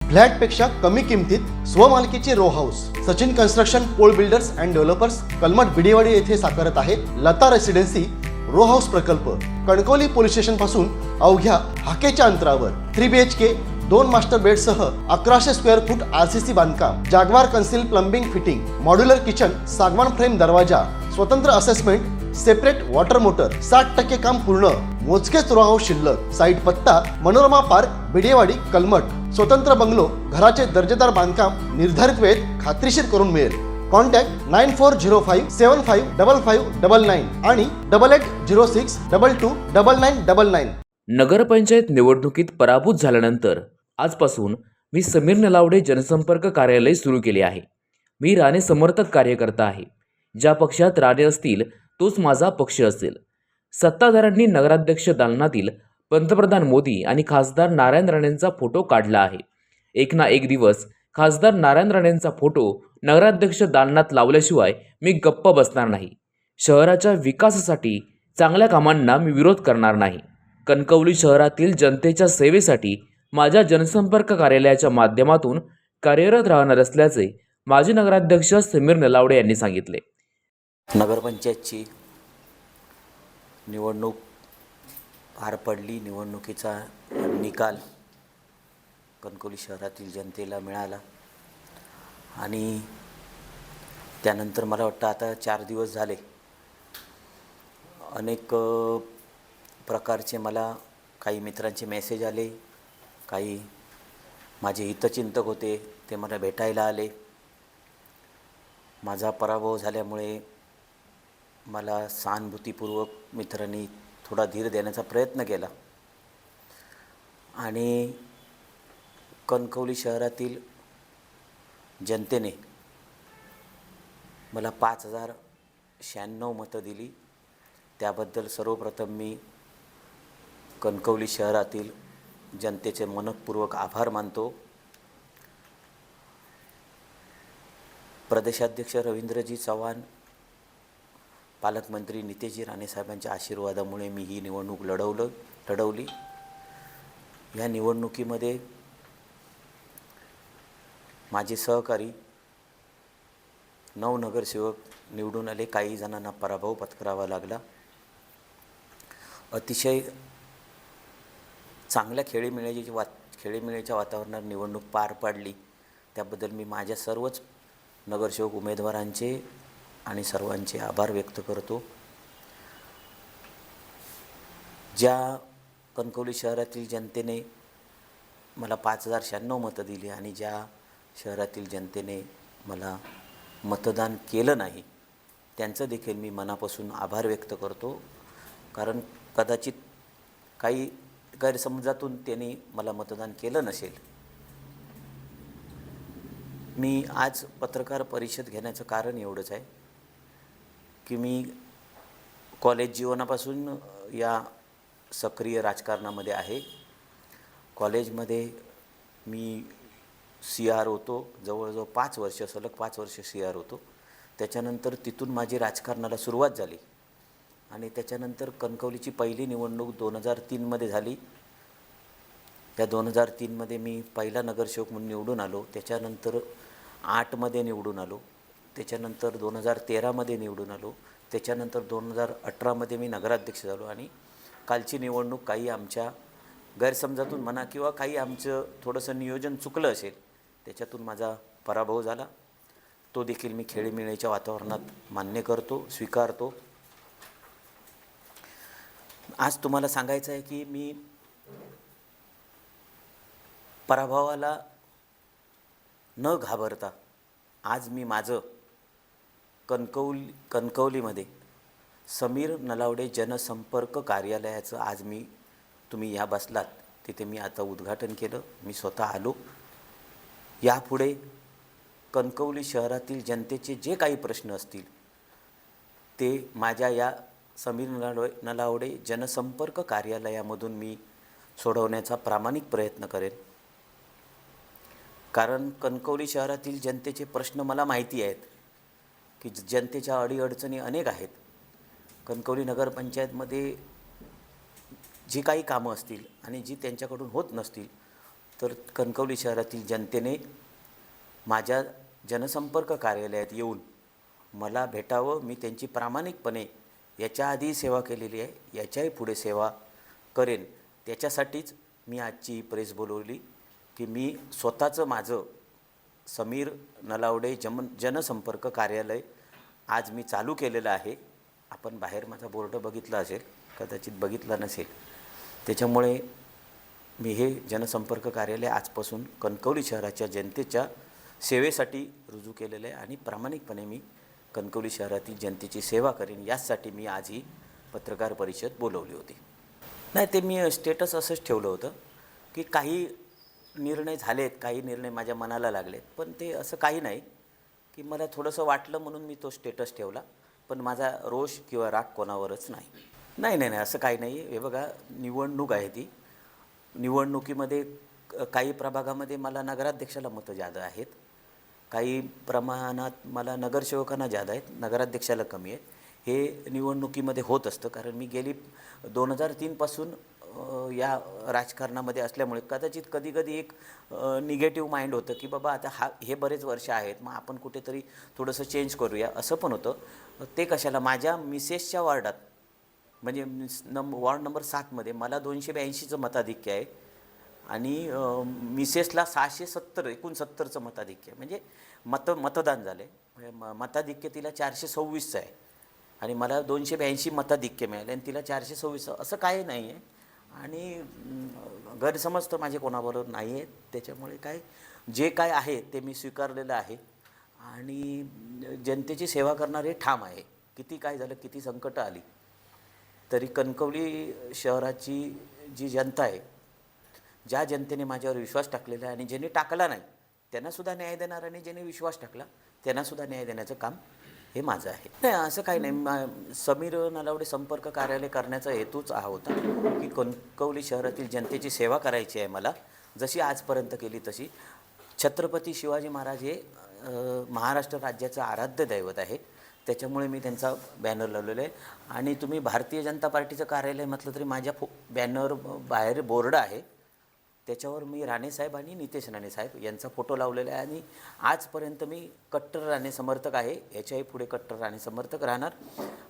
फ्लॅटपेक्षा कमी किमतीत स्वमालकीचे row house Sachin construction Pol builders and developers Kalmath Bidewadi येथे साकारत आहे लता रेसिडेन्सी रो हाऊस प्रकल्प। कणकवली पोलीस स्टेशन पासून अवघ्या हाकेच्या अंतरावर 3 BHK 2 मास्टर बेडसह 1100 स्क्वेअर फूट RCC बांधकाम, जागवार concealed plumbing fitting, modular kitchen, सागवान फ्रेम दरवाजा, स्वतंत्र असेसमेंट, सेपरेट वॉटर मोटर, 60% काम पूर्ण, मोजकेच रो हाऊस शिल्लक। साईट पत्ता मनोरमा पार्क बिडेवाडी कलमठ। स्वतंत्र बंगलो, घराचे दर्जेदार बांधकाम निर्धारित वेळेत खात्रीशीर करून मिळेल। कॉन्टॅक्ट 9405755599 आणि 8806229999। नगरपंचायत निवडणुकीत पराभूत झाल्यानंतर आजपासून मी समीर नलावडे जनसंपर्क कार्यालय सुरू केले आहे। मी राणे समर्थक कार्यकर्ता आहे। ज्या पक्षात राणे असतील तोच माझा पक्ष असेल। सत्ताधाऱ्यांनी नगराध्यक्ष दालनातील पंतप्रधान मोदी आणि खासदार नारायण राणेंचा फोटो काढला आहे। एक ना एक दिवस खासदार नारायण राणेंचा फोटो नगराध्यक्ष दालनात लावल्याशिवाय मी गप्प बसणार नाही। शहराच्या विकासासाठी चांगल्या कामांना मी विरोध करणार नाही। कणकवली शहरातील जनतेच्या सेवेसाठी माझ्या जनसंपर्क कार्यालयाच्या माध्यमातून कार्यरत राहणार असल्याचे माजी नगराध्यक्ष समीर नलावडे यांनी सांगितले। नगरपंचायतची निवडणूक पार पडली। निवडणुकीचा निकाल कणकवली शहरातील जनतेला मिळाला आणि त्यानंतर मला वाटतं आता 4 दिवस झाले अनेक प्रकारचे मला काही मित्रांचे मेसेज आले, काही माझे हितचिंतक होते ते मला भेटायला आले। माझा पराभव झाल्यामुळे मला सहानुभूतीपूर्वक मित्रांनी थोडा धीर देण्याचा प्रयत्न केला आणि कणकवली शहरातील जनतेने मला 5096 मतं दिली। त्याबद्दल सर्वप्रथम मी कणकवली शहरातील जनतेचे मनपूर्वक आभार मानतो। प्रदेशाध्यक्ष रवींद्रजी चव्हाण, पालकमंत्री नितेशजी राणे साहेबांच्या आशीर्वादामुळे मी ही निवडणूक लढवली। या निवडणुकीमध्ये माझे सहकारी 9 नगरसेवक निवडून आले। काही जणांना पराभव पत्करावा लागला। अतिशय चांगल्या खेळीमेळीच्या वातावरणात निवडणूक पार पाडली। त्याबद्दल मी माझ्या सर्वच नगरसेवक उमेदवारांचे आणि सर्वांचे आभार व्यक्त करतो। ज्या कणकवली शहरातील जनतेने मला 5096 मतं दिली आणि ज्या शहरातील जनतेने मला मतदान केलं नाही त्यांचं देखील मी मनापासून आभार व्यक्त करतो। कारण कदाचित काही गैरसमजातून त्यांनी मला मतदान केलं नसेल। मी आज पत्रकार परिषद घेण्याचं कारण एवढंच आहे की मी कॉलेज जीवनापासून या सक्रिय राजकारणामध्ये आहे। कॉलेजमध्ये मी CR होतो, जवळजवळ 5 वर्ष, सलग 5 वर्ष CR होतो। त्याच्यानंतर तिथून माझी राजकारणाला सुरुवात झाली आणि त्याच्यानंतर कणकवलीची पहिली निवडणूक 2003 झाली। त्या 2003 मी पहिला नगरसेवक म्हणून निवडून आलो। त्याच्यानंतर 8 निवडून आलो। त्याच्यानंतर 2013 निवडून आलो। त्याच्यानंतर 2018 मी नगराध्यक्ष झालो आणि कालची निवडणूक काही आमच्या गैरसमजातून म्हणा किंवा काही आमचं थोडंसं नियोजन चुकलं असेल त्याच्यातून माझा पराभव झाला। तो देखील मी खेळीमेळीच्या वातावरणात मान्य करतो, स्वीकारतो। आज तुम्हाला सांगायचं आहे की मी पराभवाला न घाबरता आज मी माझं कणकवलीमध्ये समीर नलावडे जनसंपर्क कार्यालयाचं आज तुम्ही या बसलात तिथे मी आता उद्घाटन केलं। मी स्वतः आलो। यापुढे कणकवली शहरातील जनतेचे जे काही प्रश्न असतील ते माझ्या या समीर नलावडे जनसंपर्क कार्यालयामधून मी सोडवण्याचा प्रामाणिक प्रयत्न करेन। कारण कणकवली शहरातील जनतेचे प्रश्न मला माहिती आहेत की जनतेच्या अडीअडचणी अनेक आहेत। कणकवली नगरपंचायतमध्ये जी काही कामं असतील आणि जी त्यांच्याकडून होत नसतील तर कणकवली शहरातील जनतेने माझ्या जनसंपर्क कार्यालयात येऊन मला भेटावं. मी त्यांची प्रामाणिकपणे याच्या आधी सेवा केलेली आहे, याच्याही पुढे सेवा करेन. त्याच्यासाठीच मी आजची ही प्रेस बोलवली की मी स्वतःचं माझं समीर नलावडे जनसंपर्क कार्यालय आज मी चालू केलेलं आहे. आपण बाहेर माझा बोर्ड बघितला असेल, कदाचित बघितला नसेल. त्याच्यामुळे मी हे जनसंपर्क कार्यालय आजपासून कणकवली शहराच्या जनतेच्या सेवेसाठी रुजू केलेलं आहे आणि प्रामाणिकपणे मी कणकवली शहरातील जनतेची सेवा करेन. यासाठी मी आज ही पत्रकार परिषद बोलवली होती. नाही, ते मी स्टेटस असंच ठेवलं होतं की काही निर्णय झालेत, काही निर्णय माझ्या मनाला लागलेत, पण ते असं काही नाही की मला थोडंसं वाटलं म्हणून मी तो स्टेटस ठेवला. पण माझा रोष किंवा राग कोणावरच नाही, असं काही नाही. हे बघा, निवडणूक आहे ती. निवडणुकीमध्ये काही प्रभागामध्ये मला नगराध्यक्षाला मतं जादा आहेत, काही प्रमाणात मला नगरसेवकांना जादा आहेत, नगराध्यक्षाला कमी आहेत. हे निवडणुकीमध्ये होत असतं, कारण मी गेली 2003पासून या राजकारणामध्ये असल्यामुळे कदाचित कधी एक निगेटिव्ह माइंड होतं की बाबा आता हे बरेच वर्ष आहेत, मग आपण कुठेतरी थोडंसं चेंज करूया, असं पण होतं. ते कशाला, माझ्या मिसेसच्या वार्डात म्हणजे वॉर्ड नंबर 7मध्ये मला 282चं मताधिक्य आहे आणि मिसेसला 669चं मताधिक्य आहे. म्हणजे मतदान झालं आहे, मताधिक्य तिला 426चं आहे आणि मला 282 मताधिक्य मिळाले आणि तिला 426. असं काही नाही आहे आणि गैरसमज तर माझे कोणाबरोबर नाही आहेत. त्याच्यामुळे जे काय आहे ते मी स्वीकारलेलं आहे आणि जनतेची सेवा करणारे ठाम आहे. किती काय झालं, किती संकटं आली तरी कणकवली शहराची जी जनता आहे, ज्या जनतेने माझ्यावर विश्वास टाकलेला आहे आणि ज्यांनी टाकला नाही त्यांनासुद्धा न्याय देणार आणि ज्यांनी विश्वास टाकला त्यांनासुद्धा न्याय देण्याचं काम हे माझं आहे. नाही, असं काही नाही. समीर नलावडे संपर्क कार्यालय करण्याचा हेतूच हा होता की कणकवली शहरातील जनतेची सेवा करायची आहे मला, जशी आजपर्यंत केली तशी. छत्रपती शिवाजी महाराज हे महाराष्ट्र राज्याचं आराध्य दैवत आहे, त्याच्यामुळे मी त्यांचा बॅनर लावलेला आहे. आणि तुम्ही भारतीय जनता पार्टीचं कार्यालय म्हटलं तरी माझ्या बॅनर बाहेर बोर्ड आहे, त्याच्यावर मी राणेसाहेब आणि नितेश राणेसाहेब यांचा फोटो लावलेला आहे. आणि आजपर्यंत मी कट्टर राणे समर्थक आहे, याच्याही पुढे कट्टर राणे समर्थक राहणार.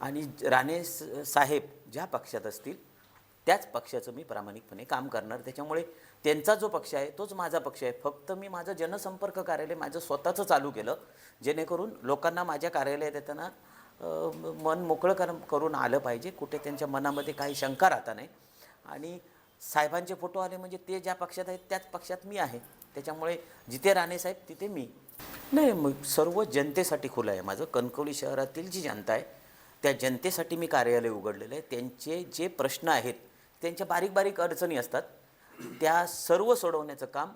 आणि साहेब ज्या पक्षात असतील त्याच पक्षाचं मी प्रामाणिकपणे काम करणार. त्याच्यामुळे त्यांचा जो पक्ष आहे तोच माझा पक्ष आहे. फक्त मी माझं जनसंपर्क कार्यालय माझं स्वतःचं चालू केलं, जेणेकरून लोकांना माझ्या कार्यालयात येताना मन मोकळं करून आलं पाहिजे, कुठे त्यांच्या मनामध्ये काही शंका राहता नाही. आणि साहेबांचे फोटो आले म्हणजे ते ज्या पक्षात आहेत त्याच पक्षात मी आहे. त्याच्यामुळे जिथे राणेसाहेब तिथे मी. नाही, मग सर्व जनतेसाठी खुलं आहे माझं. कणकवली शहरातील जी जनता आहे त्या जनतेसाठी मी कार्यालय उघडलेलं आहे. त्यांचे जे प्रश्न आहेत, त्यांच्या बारीक अडचणी असतात, त्या सर्व सोडवण्याचं काम,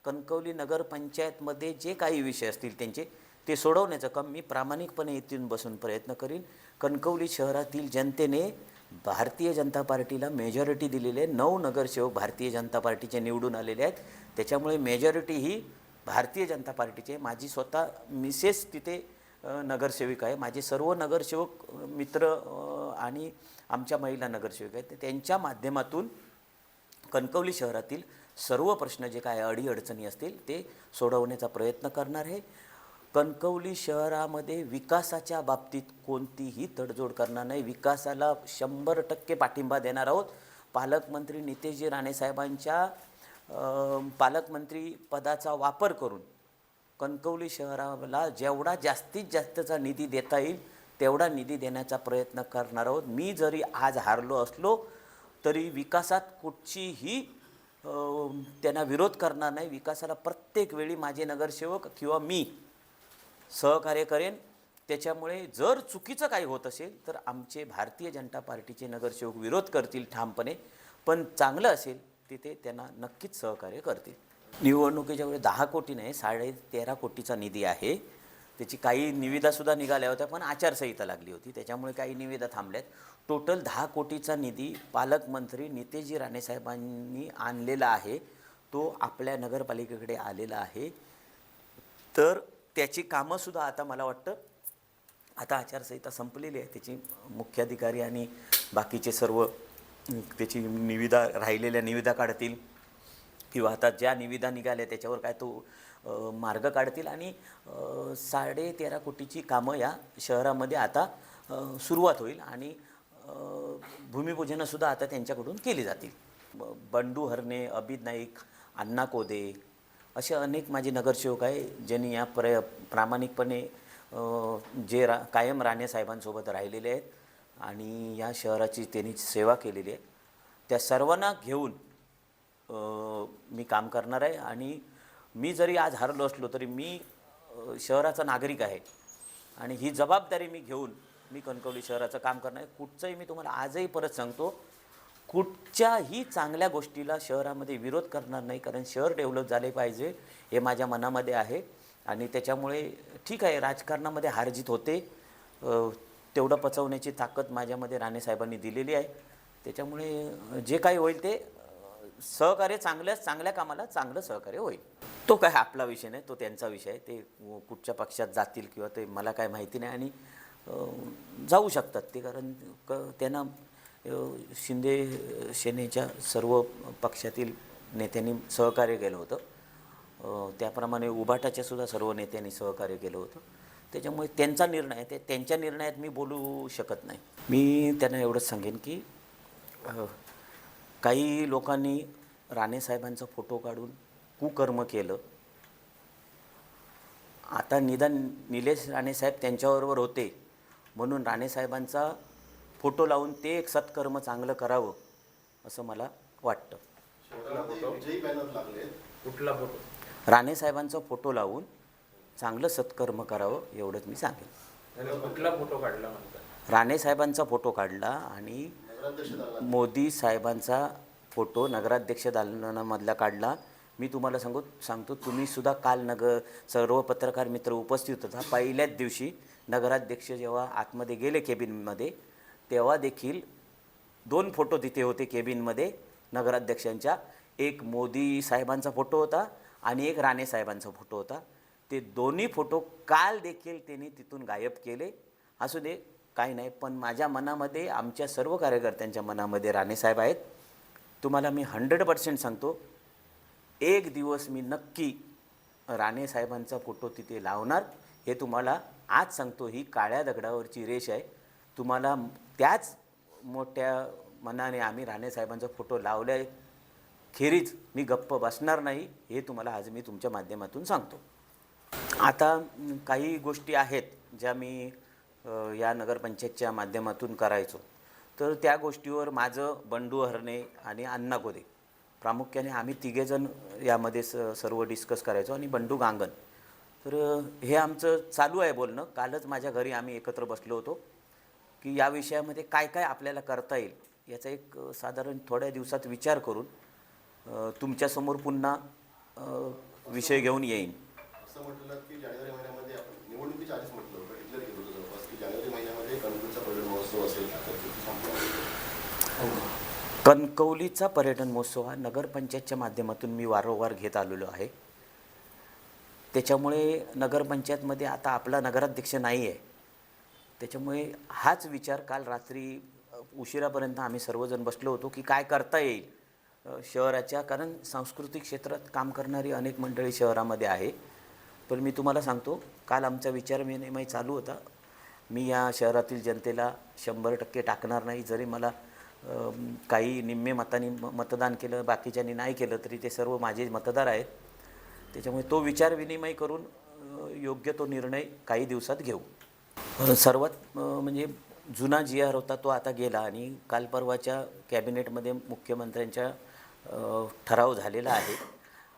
कणकवली नगरपंचायतमध्ये जे काही विषय असतील त्यांचे ते सोडवण्याचं काम मी प्रामाणिकपणे इथून बसून प्रयत्न करीन. कणकवली शहरातील जनतेने भारतीय जनता पार्टीला मेजॉरिटी दिलेली आहे. 9 नगरसेवक भारतीय जनता पार्टीचे निवडून आलेले आहेत, त्याच्यामुळे मेजॉरिटी ही भारतीय जनता पार्टीची आहे. माझी स्वतः मिसेस तिथे नगरसेविका आहे, माझे सर्व नगरसेवक मित्र आणि आमच्या महिला नगरसेविका आहेत. त्यांच्या माध्यमातून कणकवली शहरातील सर्व प्रश्न जे काय अडीअडचणी असतील ते सोडवण्याचा प्रयत्न करणार आहे. कणकवली शहरामध्ये विकासाच्या बाबतीत कोणतीही तडजोड करणार नाही. विकासाला 100% पाठिंबा देणार आहोत. पालकमंत्री नितेशजी राणेसाहेबांच्या पालकमंत्री पदाचा वापर करून कणकवली शहराला जेवढा जास्तीत जास्तचा निधी देता येईल तेवढा निधी देण्याचा प्रयत्न करणार आहोत. मी जरी आज हारलो असलो तरी विकासात कुठचीही त्यांना विरोध करणार नाही. विकासाला प्रत्येक वेळी माझे नगरसेवक किंवा मी सहकार्य करेन. त्याच्यामुळे जर चुकीचं काही होत असेल तर आमचे भारतीय जनता पार्टीचे नगरसेवक विरोध करतील ठामपणे, पण चांगलं असेल तिथे त्यांना नक्कीच सहकार्य करतील. निवडणुकीच्या वेळी 10 कोटी नाही, 13.5 कोटीचा निधी आहे. त्याची काही निविदासुद्धा निघाल्या होत्या, पण आचारसंहिता लागली होती, त्याच्यामुळे काही निविदा थांबल्यात. टोटल 10 कोटीचा निधी पालकमंत्री नितेशजी राणेसाहेबांनी आणलेला आहे, तो आपल्या नगरपालिकेकडे आलेला आहे. तर त्याची कामंसुद्धा आता मला वाटतं आता आचारसंहिता संपलेली आहे, त्याची मुख्याधिकारी आणि बाकीचे सर्व त्याची राहिलेल्या निविदा काढतील किंवा आता ज्या निविदा निघाल्या त्याच्यावर काय तो मार्ग काढतील आणि 13.5 कोटीची कामं या शहरामध्ये आता सुरुवात होईल आणि भूमिपूजनसुद्धा आता त्यांच्याकडून केली जातील. बंडू हरणे, अभित नाईक, अण्णा कोदे असे अनेक माझे नगरसेवक आहे ज्यांनी या प्रामाणिकपणे कायम राणे साहेबांसोबत राहिलेले आहेत आणि या शहराची त्यांनी सेवा केलेली आहे. त्या सर्वांना घेऊन मी काम करणार आहे आणि मी जरी आज हरलो असलो तरी मी शहराचा नागरिक आहे आणि ही जबाबदारी मी घेऊन मी कणकवली शहराचं काम करणार आहे. कुठचंही मी तुम्हाला आजही परत सांगतो, कुठच्याही चांगल्या गोष्टीला शहरामध्ये विरोध करणार नाही, कारण शहर डेव्हलप झाले पाहिजे हे माझ्या मनामध्ये आहे आणि त्याच्यामुळे ठीक आहे राजकारणामध्ये हारजीत होते, तेवढं पचवण्याची ताकद माझ्यामध्ये राणे साहेबांनी दिलेली आहे. त्याच्यामुळे जे काही होईल ते सहकार्य चांगल्या कामाला चांगलं सहकार्य होईल. तो काय आपला विषय नाही, तो त्यांचा विषय आहे. ते कुठच्या पक्षात जातील किंवा ते मला काय माहिती नाही आणि जाऊ शकतात ते, कारण त्यांना शिंदे सेनेच्या सर्व पक्षातील नेत्यांनी सहकार्य केलं होतं. त्याप्रमाणे उभाटाच्या सुद्धा सर्व नेत्यांनी सहकार्य केलं होतं. त्याच्यामुळे त्यांचा निर्णय आहे, ते त्यांच्या निर्णयात मी बोलू शकत नाही. मी त्यांना एवढंच सांगेन की काही लोकांनी राणेसाहेबांचा फोटो काढून कुकर्म केलं. आता निदान निलेश राणेसाहेब त्यांच्याबरोबर होते म्हणून राणेसाहेबांचा फोटो लावून ते एक सत्कर्म चांगलं करावं असं मला वाटतं. कुठला फोटो? राणेसाहेबांचा फोटो लावून चांगलं सत्कर्म करावं एवढंच मी सांगेन. कुठला फोटो काढला म्हणतात? राणेसाहेबांचा फोटो काढला आणि मोदी साहेबांचा फोटो नगराध्यक्ष दालनामधला काढला. मी तुम्हाला सांगतो तुम्हीसुद्धा काल सर्व पत्रकार मित्र उपस्थित होता. पहिल्याच दिवशी नगराध्यक्ष जेव्हा आतमध्ये गेले केबिनमध्ये तेव्हा देखील 2 फोटो तिथे होते केबिनमध्ये नगराध्यक्षांच्या. एक मोदी साहेबांचा फोटो होता आणि एक राणे साहेबांचा फोटो होता. ते दोन्ही फोटो काल देखील त्यांनी तिथून गायब केले. असू दे, काही नाही, पण माझ्या मनामध्ये आमच्या सर्व कार्यकर्त्यांच्या मनामध्ये राणेसाहेब आहेत. तुम्हाला मी 100% सांगतो, एक दिवस मी नक्की राणेसाहेबांचा फोटो तिथे लावणार. हे तुम्हाला आज सांगतो, ही काळ्या दगडावरची रेष आहे. तुम्हाला त्याच मोठ्या मनाने आम्ही राणेसाहेबांचा फोटो लावल्या खेरीज मी गप्प बसणार नाही, हे तुम्हाला आज मी तुमच्या माध्यमातून सांगतो. आता काही गोष्टी आहेत ज्या मी या नगरपंचायतच्या माध्यमातून करायचो, तर त्या गोष्टीवर माझं बंडू हरणे आणि अण्णा कोदे प्रामुख्याने आम्ही तिघेजण यामध्ये सर्व डिस्कस करायचो आणि बंडू गांगण. तर हे आमचं चालू आहे बोलणं. कालच माझ्या घरी आम्ही एकत्र बसलो होतो की या विषयामध्ये काय काय आपल्याला करता येईल याचा एक साधारण थोड्या दिवसात विचार करून तुमच्यासमोर पुन्हा विषय घेऊन येईन. असं म्हटलं की जानेवारी महिन्यामध्ये आपण निवडणुकीच्या आधीच म्हटलं होतं, डिक्लेअर केलं होतं जवळपास की जानेवारी महिन्यामध्ये कणकवलीचा पर्यटन महोत्सव असेल. कणकवलीचा पर्यटन महोत्सव हा नगरपंचायतच्या माध्यमातून मी वारंवार घेत आलेलो आहे. त्याच्यामुळे नगरपंचायतमध्ये आता आपला नगराध्यक्ष नाही आहे. त्याच्यामुळे हाच विचार काल रात्री उशिरापर्यंत आम्ही सर्वजण बसलो होतो की काय करता येईल शहराच्या, कारण सांस्कृतिक क्षेत्रात काम करणारी अनेक मंडळी शहरामध्ये आहे. पण मी तुम्हाला सांगतो, काल आमचा विचार विनिमय चालू होता. मी या शहरातील जनतेला 100% टाकणार नाही. जरी मला काही निम्मे मतांनी मतदान केलं, बाकीच्यांनी नाही केलं, तरी ते सर्व माझे मतदार आहेत. त्याच्यामुळे तो विचार विनिमय करून योग्य तो निर्णय काही दिवसात घेऊ. सर्वात म्हणजे जुना GR होता तो आता गेला आणि काल परवाच्या कॅबिनेटमध्ये मुख्यमंत्र्यांच्या ठराव झालेला आहे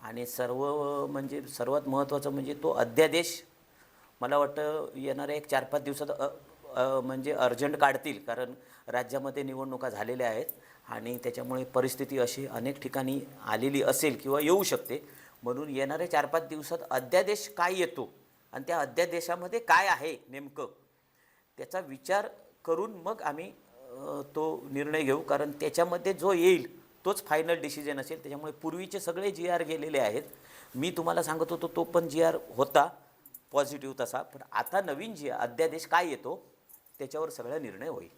आणि सर्वात महत्त्वाचं म्हणजे तो अध्यादेश मला वाटतं येणाऱ्या एक 4-5 दिवसात म्हणजे अर्जंट काढतील, कारण राज्यामध्ये निवडणुका झालेल्या आहेत आणि त्याच्यामुळे परिस्थिती अशी अनेक ठिकाणी आलेली असेल किंवा येऊ शकते. म्हणून येणाऱ्या 4-5 दिवसात अध्यादेश काय येतो आणि त्या अध्यादेशामध्ये काय आहे नेमकं त्याचा विचार करून मग आम्ही तो निर्णय घेऊ, कारण त्याच्यामध्ये जो येईल तोच फायनल डिसिजन असेल. त्याच्यामुळे पूर्वीचे सगळे GR गेलेले आहेत. मी तुम्हाला सांगत होतो तो पण GR होता पॉझिटिव्ह तसा, पण आता नवीन अध्यादेश काय येतो त्याच्यावर सगळा निर्णय होईल.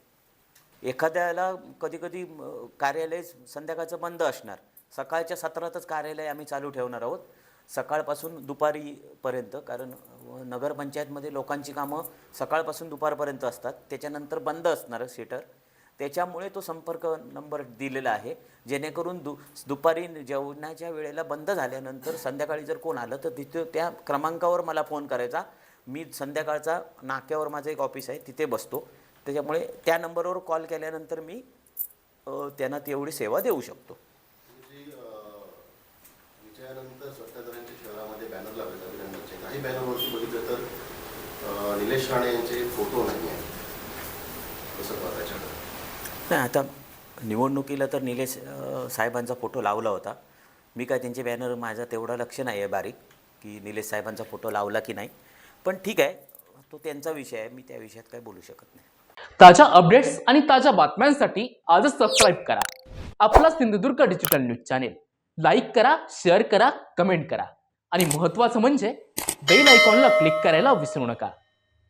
एखाद्याला कधी कधी कार्यालय संध्याकाळचं बंद असणार, सकाळच्या सत्रातच कार्यालय आम्ही चालू ठेवणार आहोत, सकाळपासून दुपारीपर्यंत. कारण नगरपंचायतमध्ये लोकांची कामं सकाळपासून दुपारपर्यंत असतात, त्याच्यानंतर बंद असणार शटर. त्याच्यामुळे तो संपर्क नंबर दिलेला आहे, जेणेकरून दुपारी जेवणाच्या वेळेला बंद झाल्यानंतर संध्याकाळी जर कोण आलं तर तिथे त्या क्रमांकावर मला फोन करायचा. मी संध्याकाळचा नाक्यावर माझं एक ऑफिस आहे, तिथे बसतो. त्याच्यामुळे त्या नंबरवर कॉल केल्यानंतर मी त्यांना तेवढी सेवा देऊ शकतो. विजयानंतर सत्ताधाऱ्यांच्या शहरामध्ये बॅनर लावले अभिनंदनचे. काही बॅनरवरती बघितलं तर निलेश राणे यांचे फोटो नाही आहेत. कसं पाहता? नाही, आता निवडणुकीला तर निलेश साहेबांचा फोटो लावला होता. मी काय त्यांचे बॅनर, माझा तेवढा लक्ष नाही आहे बारीक की निलेश साहेबांचा फोटो लावला की नाही. पण ठीक आहे, तो त्यांचा विषय आहे, मी त्या विषयात काय बोलू शकत नाही. ताज्या अपडेट्स आणि ताज्या बातम्यांसाठी आजच सबस्क्राईब करा आपला Sindhudurg digital news channel. Like करा, शेअर करा, कमेंट करा आणि महत्त्वाचं म्हणजे बेल आयकॉनला क्लिक करायला विसरू नका.